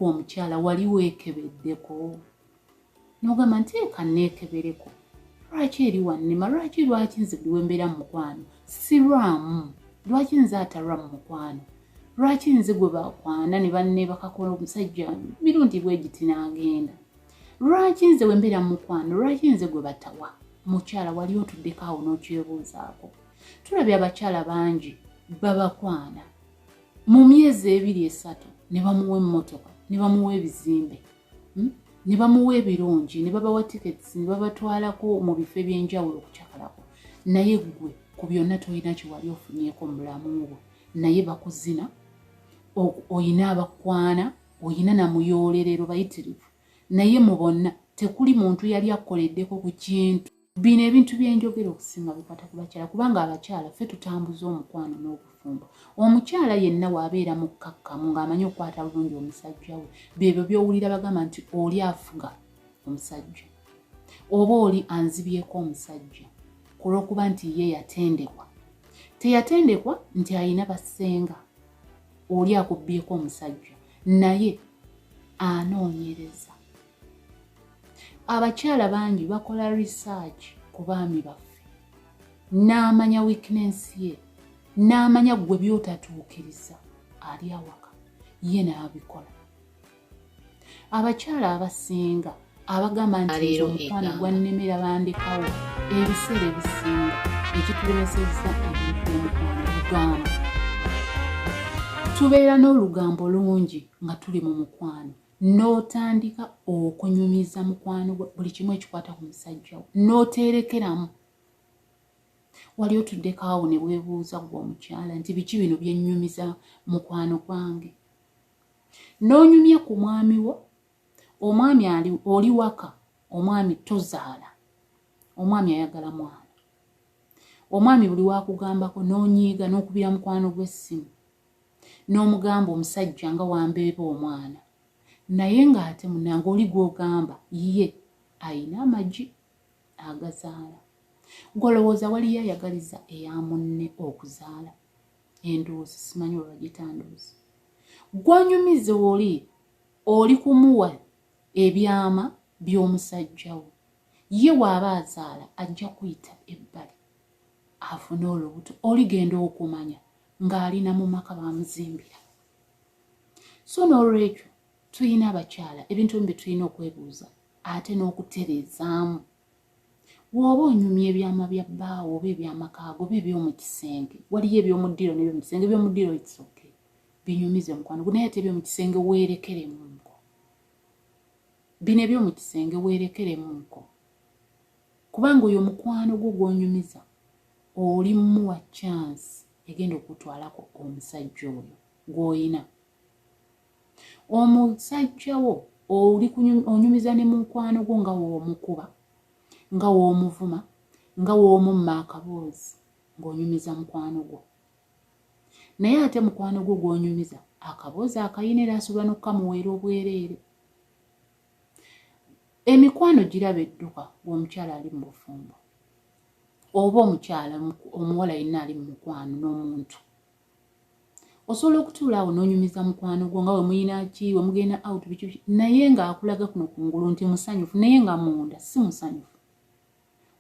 gwe omukyala wali weekebeddeko n'ogamba nti neekebereko lwaki eri wannema lwaki nze buli wembeera mu mukwano sirwamu lwaki nze atalwa mu mukwano lwaki nze gwe bakwana ne banne bakakola omusajja mirundi bwegiti n'agenda lwaki nze wembeera mu mukwano lwaki nze gwe batawa mukyala wali otuddeko awo n'okyebuuzaako tulabye abakyala bangi babakwana mu myezi 2-3 ne bamuwa emmotoka ne bamuwa ebizimbe ne bamuwa ebirungi ne babawa tickets ne babatwalako mu bifo eby'enjawulo okukyakalako naye gwe ku byonna tolina kye wali ofunyeeko mu bulamu bwo naye bakuzina oyina abakwana oyina namuyoolerero bayitirivu naye mu bonna tekuli muntu yali akoleddeko ku kintu bino ebintu byenjogera okusinga bikwata ku bakyala kubanga abakyala ffe tutambuza omukwano n'obufumbo omukyala yenna waabeera mu kkakkamu ng'amanyi okukwata bulungi omusajja we byebyo byowulira bagamba nti oli afuga omusajja oba oli anzibyeko omusajja ku lw'okuba nti ye yatendekwa teyatendekwa nti ayina basenga oli akubbyeko omusajja naye anoonyereza abakyala bangi bakola research ku baami baffe n'amanya weakness ye n'amanya gwe byotatuukiriza ali awaka ye n'abikola abakyala abasinga abagamba nti omukwano gwannemera bandekawo ebiseera ebisinga ekitulemesezza ebintu by'omukwano lugamba tubeera n'olugambo lungi nga tuli mu mukwano n'otandika okunyumiza mukwano buli kimu ekikwata ku musajja wo n'oterekeramu wali otuddeko awo ne weebuuza gwe omukyala nti biki bino byennyumiza mukwano gwange n'onyumya ku mwami wo omwami oli waka omwami tozaala omwami ayagala mwana omwami buli wakugambako n'onyiiga n'okubira mukwano gw'essimu n'omugamba omusajja nga wambeeba omwana naye ng'ate munange oli gw'ogamba ye ayina amagi agazaala golowooza waliyo ayagaliza eya munne okuzaala endowooza simanyi oba bagitandoozi gwanyumize oli kumuwa ebyama by'omusajja wo ye waaba azaala ajja kuyita ebbali afune olubuto oligenda okumanya ng'alina mu maka bamuzimbira so n'olwekyo tuyina abakyala ebintu bye tulina okwebuuza ate n'okutereezaamu bw'oba onyumya ebyama bya bbaawo oba ebyamakaago oba eby'omu kisenge waliyo eby'omuddiro n'ebyomu kisenge eby'omuddiro ekisoke binyumize mukwano naye ate eby'omu kisenge weerekeremunko bino eby'omu kisenge weerekeremunko kubanga oyo mukwano gwo gw'onyumiza oli mmuwa chance egenda okutwalako omusajja oyo gw'oyina omusajja wo onyumiza ne mukwano gwo nga w'omukuba nga w'omuvuma nga w'omumma akaboozi ng'onyumiza mukwano gwo naye ate mukwano gwo gw'onyumiza akaboozi akayina era asobola n'okukamuweera obwereere emikwano giraba edduka ng'omukyala ali mu bufumbo oba omukyala omuwala yenna ali mu mukwano n'omuntu osobola okutuula awo n'onyumiza mukwano gwo nga we muyina ki we mugenda out biki naye ng'akulaga kuno kungulu nti musanyufu naye nga munda si musanyufu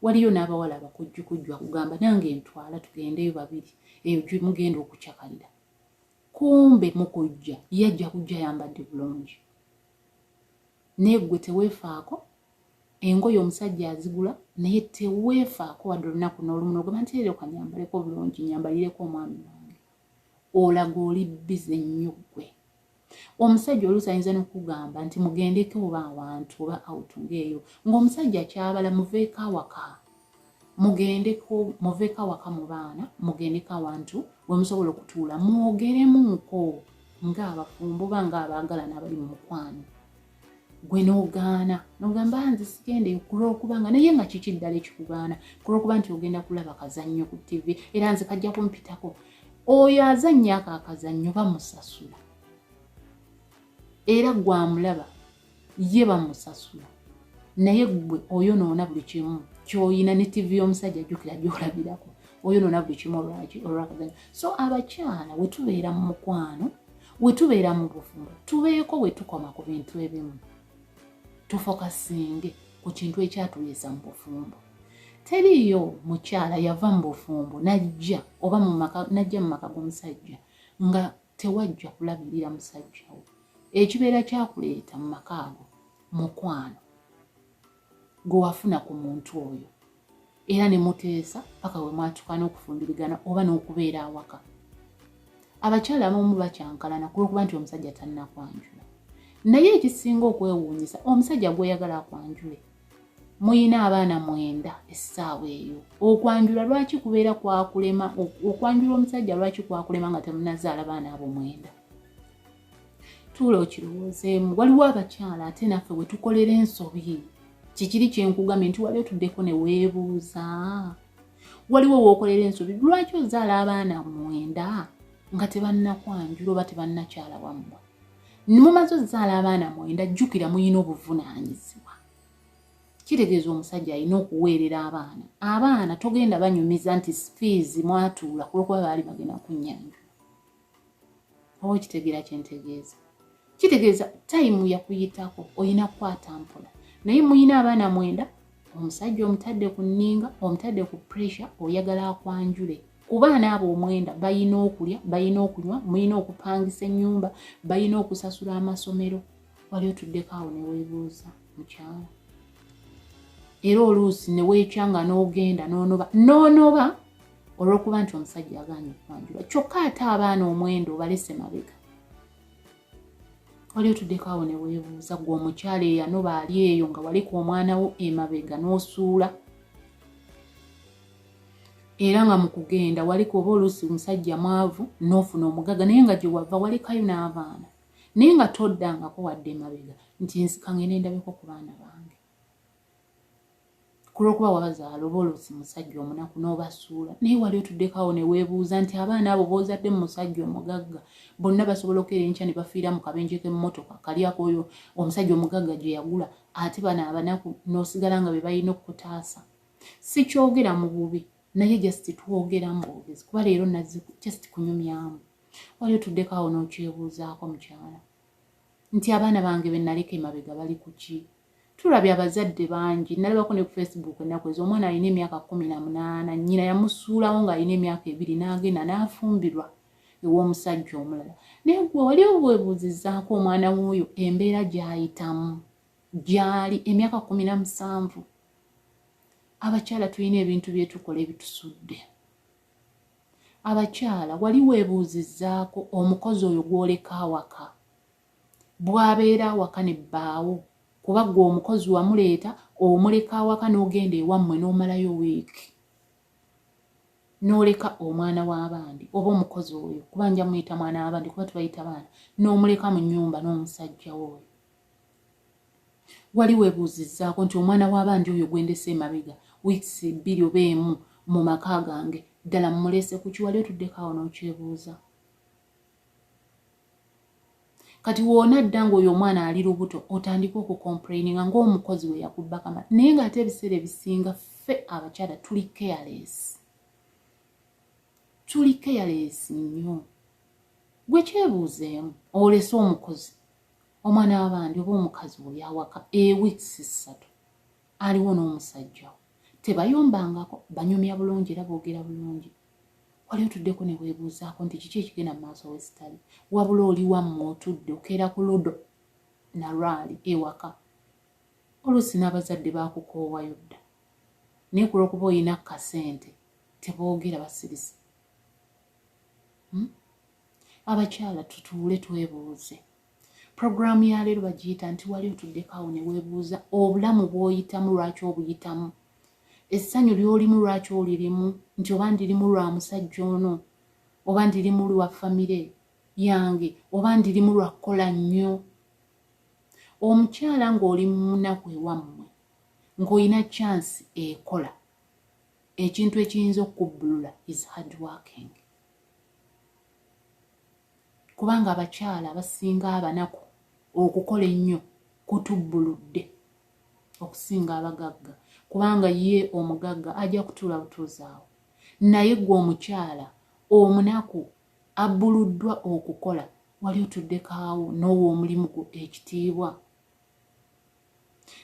waliyo n'abawala abakujjukujju akugamba nange ntwala tugendeyo babiri eyo gye mugenda okukyakalira kumbe mukujja yajja kujja yambadde bulungi naye gwe teweefaako engoye omusajja azigula naye teweefaako wadde olunaku n'olumu n'ogamba nti era kanyambaleko bulungi nyambalireko omwami wange olaga oli bize nnyo ggwe omusajja oluusi ayinza n'okugamba nti mugendeko oba awantu oba awutungeeyo ng'omusajja kyabala muveeko awaka muveeko awaka mu baana mugendeko awantu we musobola okutuula mwogeremuuko ng'abafumbo oba ng'abaagala n'abali mu mukwano gwe n'ogaana n'ogamba nze sigendeyo ku lw'okubanga naye nga kiki ddala ekikugaana ku lw'okuba nti ogenda kulaba kazannyo ku tv era nze kajja kumpitako oyo azannya ako akazannyo bamusasula era gwamulaba ye bamusasula naye gwe oyonoona buli kimu ky'oyina ne tv y'omusajja ajjukira gy'olabirako oyonoona buli kimu olwakazannyo so abakyala we tubeera mu mukwano wetubeera mu bufumbo tubeeko wetukoma ku bintu ebimu tufokasinge ku kintu ekyatuleesa mu bufumbo. Teriyo mukyala yava mu bufumbo najja oba najja mu maka g'omusajja nga tewajja kulabirira musajja we. Ekibeera kyakuleeta mu maka ago mukwano gwe wafuna ku muntu oyo era ne muteesa paka we mwatukana okufumbirigana oba n'okubeera awaka. Abakyala abamu bakyankalana kulwokuba nti omusajja tannakwanjula. Naye ekisinga okwewuunyisa omusajja gweyagala akwanjule. Muyina abaana 9 essaawa eyo. Okwanjula lwaki kubeera kwakulema? Okwanjula omusajja lwaki kwakulema nga temunazaala baana abo 9? Tuula okirowoozeemu. Waliwo abakyala ate naffe bwe tukolera ensobi. Kikiri kyenkugambye nti wali otuddeko ne weebuuza. Waliwo wookolera ensobi lwaki ozaala abaana 9 nga tebannakwanjula oba tebannakyala wammwe? Mumaze ozaala abaana 9 jjukira muyina obuvunaanyizibwa. Kitegeeza omusajja alina okuweerera abaana. Abaana togenda banyumiza nti fees mwatuula kulwokuba baali bagenda kunnyanjula. Oba kitegeera kyentegeeza. Kitegeeza time yakuyitako olina kukwata mpola. Naye muyina abaana 9 omusajja omutadde ku nninga omutadde ku pressure oyagala akwanjule. Ku baana abo 9 bayina okulya bayina okunywa muyina okupangisa ennyumba bayina okusasula amasomero. Wali otuddeko awo ne weebuuza mukyala. Era oluusi ne weekyanga n'ogenda n'onoba olw'okuba nti omusajja agaanye okwanjula. Kyokka ate abaana 9 obalese mabega. Wali otuddeko awo ne weebuuza gwe omukyala eyanoba ali eyo nga waliko omwana wo emabega n'osuula. Era nga mu kugenda waliko oba oluusi omusajja mwavu n'ofuna omugagga naye nga gye wava walikayo n'abaana. Naye nga toddangako wadde emabega nti kangende ndabeko ku baana bange. Kulwokuba wabazaala oba oluusi musajja omunaku n'obasuula. Naye wali otuddeko awo ne weebuuza nti abaana abo boozadde mu musajja omugagga bonna basobola okukeera enkya ne bafiira mu kabenje k'emmotoka kalyako oyo omusajja omugagga gye yagula ate bano abanaku n'osigala nga be balina okutaasa. Si kyogera mu bubi naye just twogera mu bwogezi kuba leero nazze just kunyumyamu. Wali otuddeko awo n'okyebuuzaako mukyala nti abaana bange be naleka emabega bali ku ki? Tulabye abazadde bangi nalabako ne ku Facebook ennaku ezo omwana alina emyaka 18 nnyina yamusuulawo ng'alina emyaka 2 n'agenda n'afumbirwa ew'omusajja omulala. Naye gwe wali obwebuuzizzaako omwana w'oyo embeera gy'ayitamu gy'ali emyaka 17. Abakyala tulina ebintu bye tukola ebitusudde. Abakyala wali weebuuzizzaako omukozi oyo gw'oleka awaka bw'abeera awaka ne bbaawo kuba gwe omukozi wamuleeta omuleka awaka n'ogenda ewammwe n'omalayo wiiki n'oleka omwana w'abandi oba omukozi oyo kuba nja muyita mwana w'abandi kuba tubayita baana n'omuleka mu nnyumba n'omusajja oyo. Wali weebuuzizzaako nti omwana w'abandi oyo gwendese emabega wiiki 2 oba 1 mu maka gange ddala mmulese ku ki? Wali otuddeko awo n'okyebuuza. Kati woona ddanga oyo omwana ali lubuto otandika okucomplaininga ng'omukozi we yakubba kamala. Naye ng'ate ebiseera ebisinga ffe abakyala tuli careless. Tuli careless nnyo. Gwe kyebuuzeemu olese omukozi omwana w'abandi oba omukazi oyo awaka wiiki 3 aliwo n'omusajja we. Tebayombangako banyumya bulungi era boogera bulungi. Wali otuddeko ne weebuuzaako nti kiki ekigenda mu maaso w'esitali? Wabula oli wammwe otudde okeera ku ludo na lwali ewaka. Oluusi n'abazadde baakukoowayo dda. Naye ku lw'okuba olina kasente teboogera basirisi. Abakyala tutuule twebuuze. Puroguraamu ya leero bagiyita nti wali otuddeko awo ne weebuuza obulamu bw'oyitamu lwaki obuyitamu. Essanyu ly'olimu lwaki olirimu nti oba ndirimu lwa musajja ono oba ndirimu lwa famire yange oba ndirimu lwa kukola nnyo. Omukyala ng'oli mu munaku ewammwe ng'olina chance ekola ekintu ekiyinza okubbulula is hard working. Kubanga abakyala abasinga abanaku okukola ennyo kutubbuludde okusinga abagagga. Kubanga ye omugagga ajja kutuula butuuzi awo. Naye gwe omukyala omunaku abbuluddwa okukola wali otuddeko awo n'owa omulimu gwo ekitiibwa.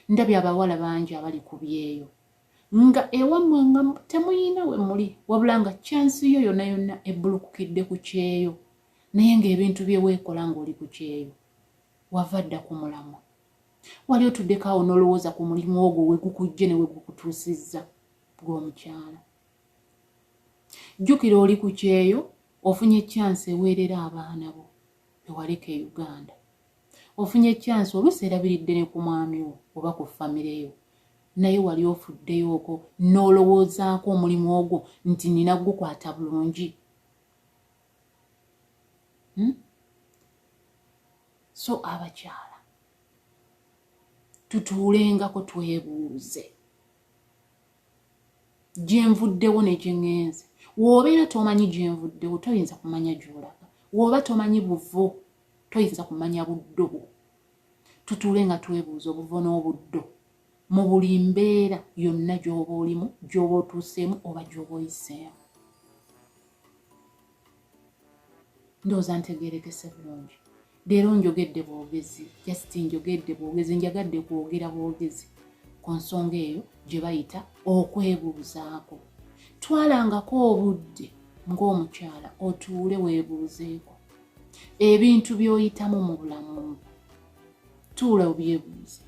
Ndabye abawala bangi abali ku byeyo nga ewammwe nga temuyina we muli wabula nga kyansi yo yonna yonna ebbulukukidde ku kyeyo, naye ng'ebintu bye weekola ng'oli ku kyeyo wava dda ku mulamwa. Wali otuddeko awo n'olowooza ku mulimu ogwo we gukujje ne we gukutuusizza gw'omukyala. Jjukira oli ku kyeyo, ofunye kyansi eweerera abaana bo bewaleka e Uganda. Ofunye kyansi oluusi erabiridde ne ku mwami wo oba ku famire yo, naye wali ofuddeyo okwo n'olowoozaako omulimu ogwo nti nina gukwata bulungi. So abakyala tutuulengako twebuuze gye nvuddewo ne gye ŋŋenze. W'obeera tomanyi gye nvuddewo toyinza kumanya gy'olaga, w'oba tomanyi buvo toyinza kumanya buddo bwo. Tutuule nga twebuuza obuvo n'obuddo mu buli mbeera yonna gy'oba olimu, gy'oba otuuseemu oba gy'oba oyiseemu. Ndowooza ntegeerekese bulungi. Leero njogedde bwogezi, just njogedde bwogezi, njagadde kwogera bwogezi ku nsonga eyo gye bayita okwebuuzaako. Twalangako obudde ng'omukyala otuule weebuuzeeko ebintu by'oyitamu mu bulamu. Tuula obyebuuze.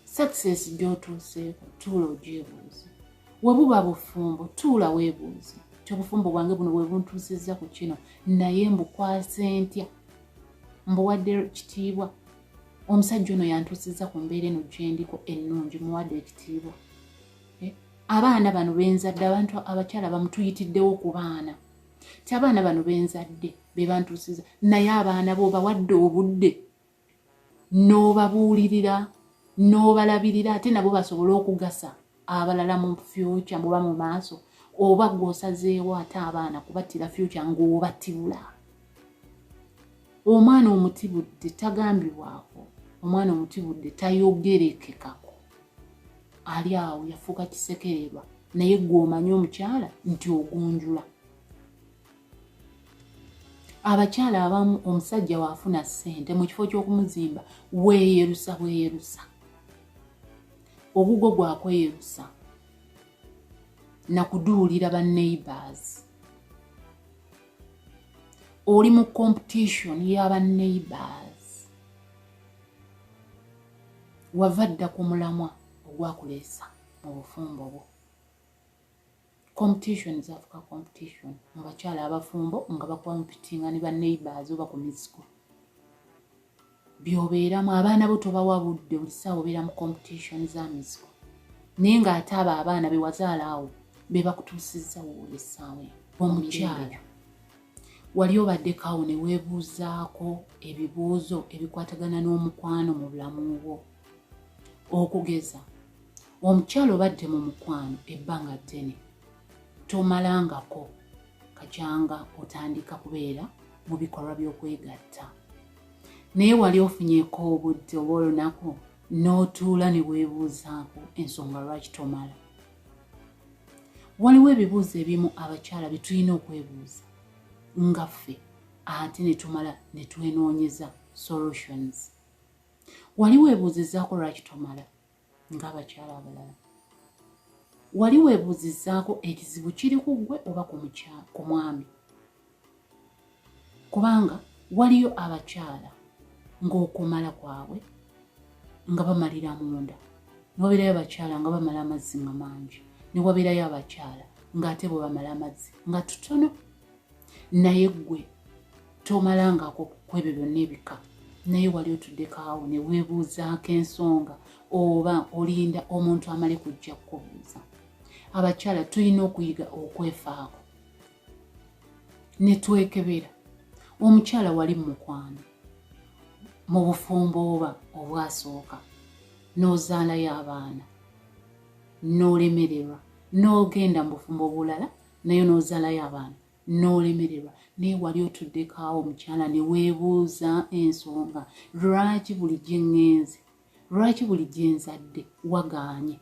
Success gy'otuuseeko tuula ogyebuuze. We buba bufumbo tuula weebuuze. Obufumbo bwange buno bwe buntuusizza ku kino, naye mbukwase ntya? Mbuwadde kitiibwa? Omusajja ono yantuusizza ku mbeera eno gye ndiko ennungi, muwadde ekitiibwa. Abaana bano benzadde, abantu abakyala bamutuyitiddewo ku baana. Ti abaana bano benzadde be bantuusizza, naye abaana bo bawadde obudde n'obabuulirira n'obalabirira ate nabo basobole okugasa abalala mu future muba mu maaso. Oba gw'osazeewo ate abaana kubattira future ng'obattibula. Omwana omutibudde tagambibwako, omwana omutibudde tayogerekekako. Ali awo yafuuka kisekererwa, naye gw'omanyi omukyala nti ogunjula. Abakyala abamu omusajja waafuna ssente mu kifo ky'okumuzimba weeyerusa bweyerusa. Ogugo gwakweyerusa na kuduulira ba neighbors. Oli mu competition y'aba neighbors. Wava dda ku mulamwa ogwakuleesa mu bufumbo bwo. Competition zafuka competition mu bakyala abafumbo nga bakompitinga ne ba neighbors oba ku mizigo. By'obeeramu abaana bo tobawa budde, buli ssaawa obeera mu competition za mizigo. Naye ng'ate abo abaana be wazaala awo be bakutuusizza wowe essaawa eyo. Omukyala wali obaddeko awo ne weebuuzaako ebibuuzo ebikwatagana n'omukwano mu bulamu bwo. Okugeza, omukyala obadde mu mukwano ebbanga ddene, tomalangako kakyanga otandika kubeera mu bikolwa by'okwegatta. Naye wali ofunyeeko obudde oba olunaku n'otuula ne weebuuzaako ensonga lwaki tomala. Waliwo ebibuuzo ebimu abakyala bye tulina okwebuuza nga ffe ate ne tumala ne twenoonyeza solutions. Wali weebuuzizzaako lwaki tomala ng'abakyala abalala? Wali weebuuzizzaako ekizibu kiri ku ggwe oba ku mwami? Kubanga waliyo abakyala ng'okumala kwabwe nga bamalira munda, ne wabeerayo abakyala nga bamala amazzi nga mangi, ne wabeerayo abakyala ng'ate bwe bamala amazzi nga tutono. Naye ggwe tomalangako ku ebyo byonna ebika, naye wali otuddeko awo ne weebuuzaako ensonga oba olinda omuntu amale kujja kukubuuza. Abakyala tulina okuyiga okwefaako ne twekebera. Omukyala wali mu mukwano mu bufumbo oba obwasooka, n'ozaalayo abaana, n'olemererwa, n'ogenda mu bufumbo obulala naye n'ozaalayo abaana, n'olemererwa. Naye wali otuddeko awo omukyala ne weebuuza ensonga, lwaki buli gye ŋŋenze, lwaki buli gye nzadde wagaanye?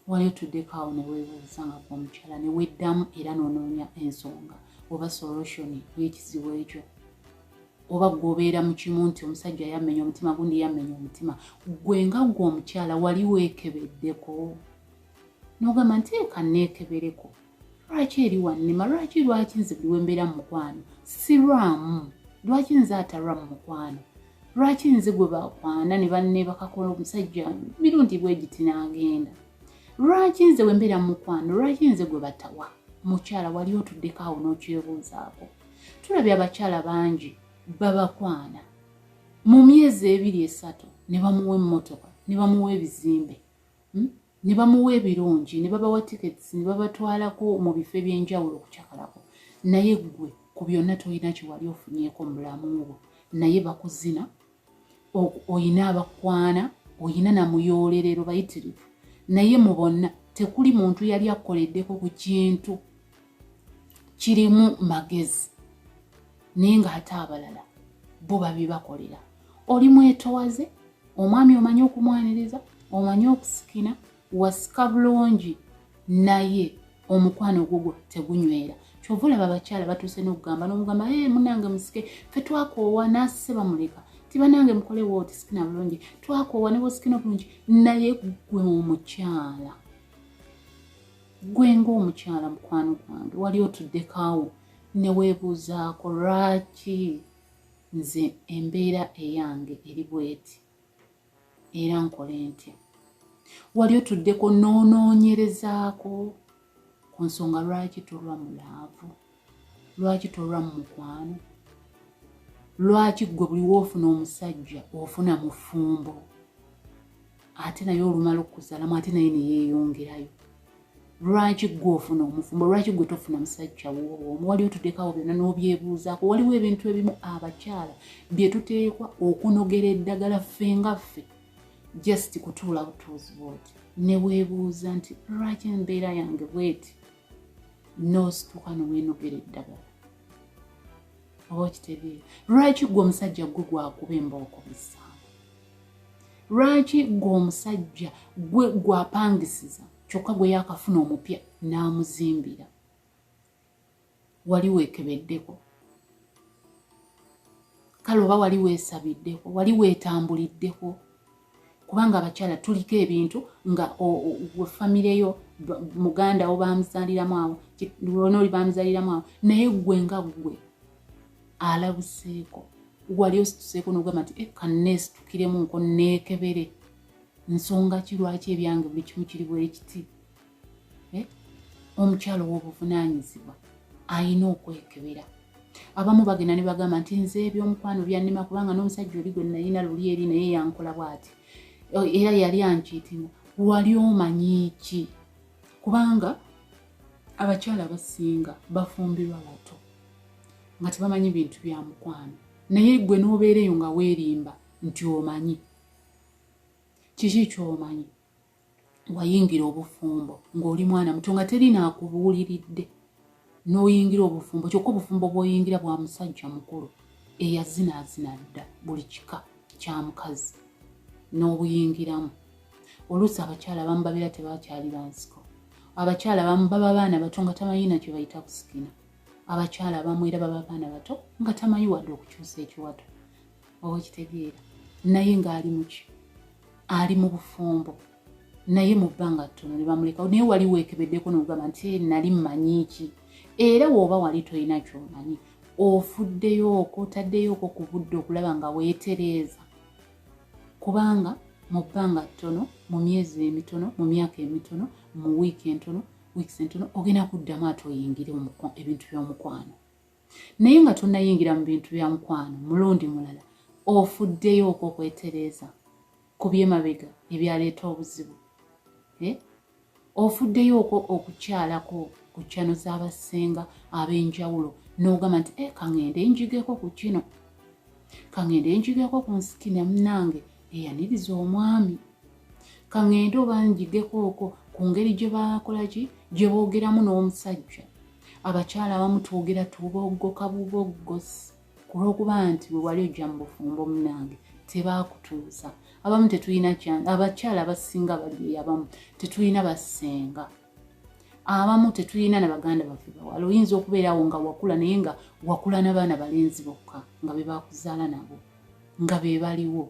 Wali otuddeko awo ne weebuuza nga omukyala ne weddamu era n'onoonya ensonga oba solution y'ekizibu ekyo. oba gwobeera mu kimu nti omusajja yamenya omutima gundi yamenya omutima gwe nga gwe omukyala wali weekebeddeko n'ogamba nti eka neekebereko lwaki eri wannema lwaki nze buli wembeera mu mukwano sirwamu lwaki nze atalwa mu mukwano lwaki nze gwe bakwana ne banne bakakola omusajja mirundi bwe giti n'agenda lwaki nze wembeera mu mukwano lwaki nze gwe batawa mukyala wali otuddeko awo n'okyebuuzaako tulabye abakyala bangi babakwana mu myezi 2-3 ne bamuwa emmotoka ne bamuwa ebizimbe ne bamuwa ebirungi ne babawa tickets ne babatwalako mu bifo eby'enjawulo okukyakalako naye gwe ku byonna tolina kiwali ofunyeeko mu bulamu bwo naye bakuzina oyina abakwana oyina namuyoolerero bayitirivu naye mu bonna tekuli muntu yali akoleddeko ku kintu kirimu magezi naye ng'ate abalala bo babibakolera oli mwetowaze omwami omanyi okumwaniriza omanyi okusikina wasika bulungi naye omukwano gugwo tegunywera kyova olaba abakyala batuuse n'okugamba n'omugamba munange musike ffe twakoowa nasse bamuleka tibanange mukole wooti sikina bulungi twakoowa ne bwosikina bulungi naye gwe omukyala gwe ng'omukyala mukwano gwange wali otuddekaawo ne weebuuzaako lwaki nze embeera eyange eri bweti era nkole ntya wali otuddeko n'onoonyerezaako ku nsonga lwaki tolwa mu laavu lwaki tolwa mu mukwano lwaki gwe buli woofuna omusajja ofuna mufumbo ate naye olumala okuzaalamu ate naye neyeeyongerayo lwaki gwe ofuna omufumbo lwaki gwe tofuna musajja woomu wali otuddekawo byonna n'obyebuuzaako waliwo ebintu ebimu abakyala bye tuteekwa okunogera eddagala ffe nga ffe just kutuula butuuzi bwoti ne weebuuza nti lwaki embeera yange bweti n'osituka noweenogera eddagala oba okitegeera lwaki gwe omusajja gwe gwakuba embooko bisaamu lwaki gwe omusajja gwe gwapangisiza kyokka gwe yakafuna omupya n'amuzimbira wali weekebeddeko kale oba wali weesabiddeko wali weetambuliddeko kubanga abakyala tuliko ebintu nga famireyo muganda wo bamuzaaliramu awo lwona bamuzaaliramu awo naye gwe nga gwe alabuseeko wali osituseeko n'ogamba nti kanneesitukiremu nko neekebere nsonga ki lwaki ebyange buli kimu kiri bwekiti omukyalo w'obuvunaanyizibwa ayina okwekebera abamu bagenda ne bagamba nti nze ebyomukwano byannema kubanga n'omusajja oli gwe nayina luli eri naye yankola bw'ati era yali ankiitinga wali omanyi ki kubanga abakyala abasinga bafumbirwa bato nga tebamanyi bintu bya mukwano naye gwe n'obeereyo nga weerimba nti omanyi kiki ky'omanyi wayingira obufumbo ng'oli mwana muto nga teri naakubuuliridde n'oyingira obufumbo kyokka obufumbo bw'oyingira bwa musajja mukulu eyazinaazina dda buli kika kya mukazi n'obuyingiramu oluusi abakyala abamu babeera tebakyali bansiko abakyala abamu baba baana bato nga tamanyi nakyo bayita kusikina abakyala abamu era baba baana bato nga tamanyi wadde okukyusa ekiwato oba okitegeera naye ng'ali muki ali mu bufumbo naye mu bbanga ttono ne bamuleka naye wali weekebeddeko n'ogamba nti nali mmanyi ki era wooba wali tolina ky'omanyi ofuddeyooko otaddeyooko ku budde okulaba nga weetereeza kubanga mu bbanga ttono mu myezi emitono mu myaka emitono mu wiiki entono wiikisi entono ogenda kuddamu ate oyingire ebintu by'omukwano naye nga tonnayingira mu bintu bya mukwano mulundi mulala ofuddeyooko okwetereeza ku byemabega ebyaleeta obuzibu ofuddeyooko okukyalako ku kyano z'abasenga ab'enjawulo n'ogamba nti kaŋŋende njigeko ku kino kaŋŋende njigeko ku nsikina munnange eyaniriza omwami kaŋŋende oba njigekooko ku ngeri gye bakola ki gye boogeramu n'omusajja abakyala abamu twogera tuboggoka buboggosi kulw'okuba nti bwe wali ojja mu bufumbo munnange tebaakutuusa abamu tetulina abakyala abasinga bali abamu tetulina basenga abamu tetulina na baganda baffe bawala oyinza okubeerawo nga wakula naye nga wakula n'abaana balenzi bokka nga be bakuzaala nabo nga be baliwo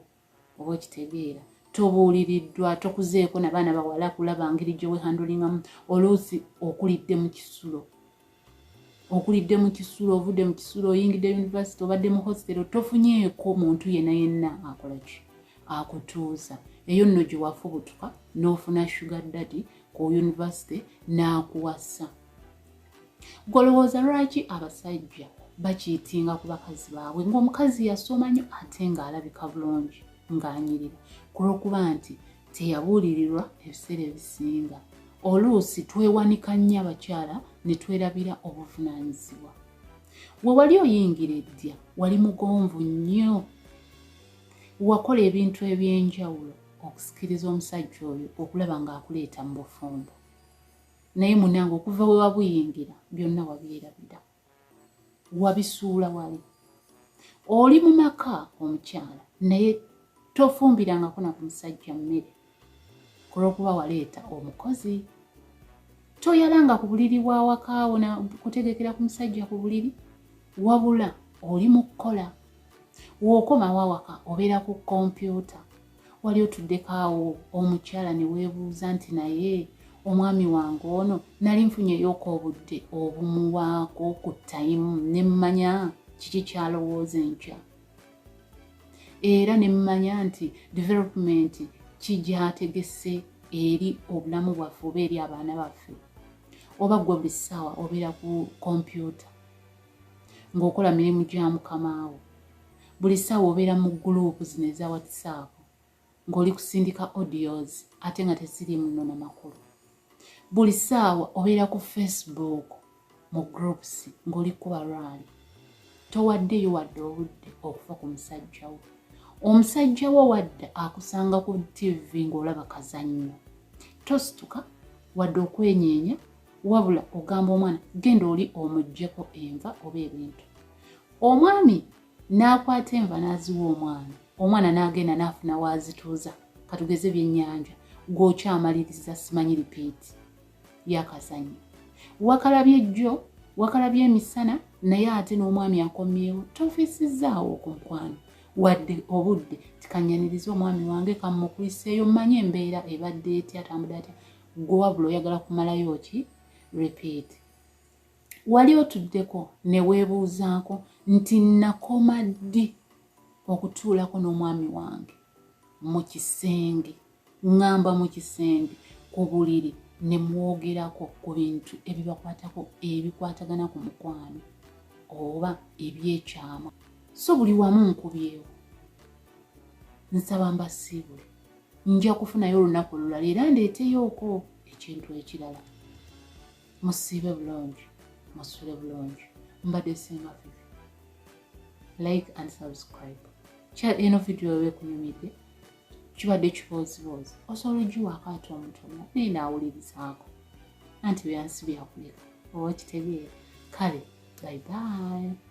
oba okitegeera tobuuliriddwa tokuzeeko n'abaana bawala kulaba ngeri gye wehandulingamu oluusi okulidde mu kisulo ovudde mu kisulo oyingidde yunivasite obadde mu hositero tofunyeeko muntu yenna akola ki akutuuza eyo nno gye wafubutuka n'ofuna sugar daddy ku yunivasite n'akuwasa golowooza lwaki abasajja bakiitinga ku bakazi baabwe ng'omukazi yasoma nnyo ate ng'alabika bulungi ng'anyirira kulwokuba nti teyabuulirirwa ebiseera ebisinga oluusi twewanika nnyo abakyala ne twerabira obuvunaanyizibwa we wali oyingira eddya wali mugonvu nnyo wakola ebintu eby'enjawulo okusikiriza omusajja oyo okulaba ng'akuleeta mu bufumbo naye munange okuva we wabuyingira byonna wabyerabira wabisuula wali oli mu maka omukyala naye tofumbirangako na ku musajja mmere kulwokuba waleeta omukozi toyalanga ku buliri bwawakaawo na kutegekera ku musajja ku buliri wabula oli mu kukola w'okomawo awaka obeera ku kompyuta wali otuddeko awo omukyala ne weebuuza nti naye omwami wange ono nali nfunyeyoko obudde obumuwaako ku tayimu ne mmanya kiki kyalowooza enkya era ne mmanya nti development kijyategese eri obulamu bwaffe oba eri abaana baffe oba gwe buli ssaawa obeera ku kompyuta ng'okola mirimu gya mukamaawo buli ssaawa obeera mu guruupu zino eza WhatsApp ng'oli kusindika audios ate nga tesiriimu nno n'amakulu buli ssaawa obeera ku Facebook mu groups ng'oli kuba rwali towaddeyo wadde obudde okufa ku musajja wo omusajja wo wadde akusanga ku TV ng'olaba kazannyo tosituka wadde okwenyeenya wabula ogamba omwana genda oli omuggyeko enva oba ebintu omwami n'akwata enva n'aziwa omwana n'agenda n'afuna wazituuza katugeze byennyanja gw'okyamaliriza simanyi ripiiti yakazannyo wakalabye jjo wakalabye emisana naye ate n'omwami akomyewo tofiisizaawo ku mukwano wadde obudde tikanyaniriza omwami wange kammukuliseeyo mmanye embeera ebadde etya atambudde atya gwe wabula oyagala kumalayo ki repeat wali otuddeko ne weebuuzaako nti nakoma ddi okutuulako n'omwami wange mu kisenge ŋŋamba mu kisenge ku buliri ne mwogerako ku bintu ebibakwatako ebikwatagana ku mukwano oba ebyekyama so buli wamu nkubyewo nsaba mbasiibule nja kufunayo olunaku olulala era ndeeteyooko ekintu ekirala musiibe bulungi musule bulungi mbadde singa Fifi like and subscribe eno video yobe kunyumidde kibadde kibooziboozi osobola ogiwaako ate omutono naye naawulirizaako anti byansi byakuleka oba kitegeera kale bye bye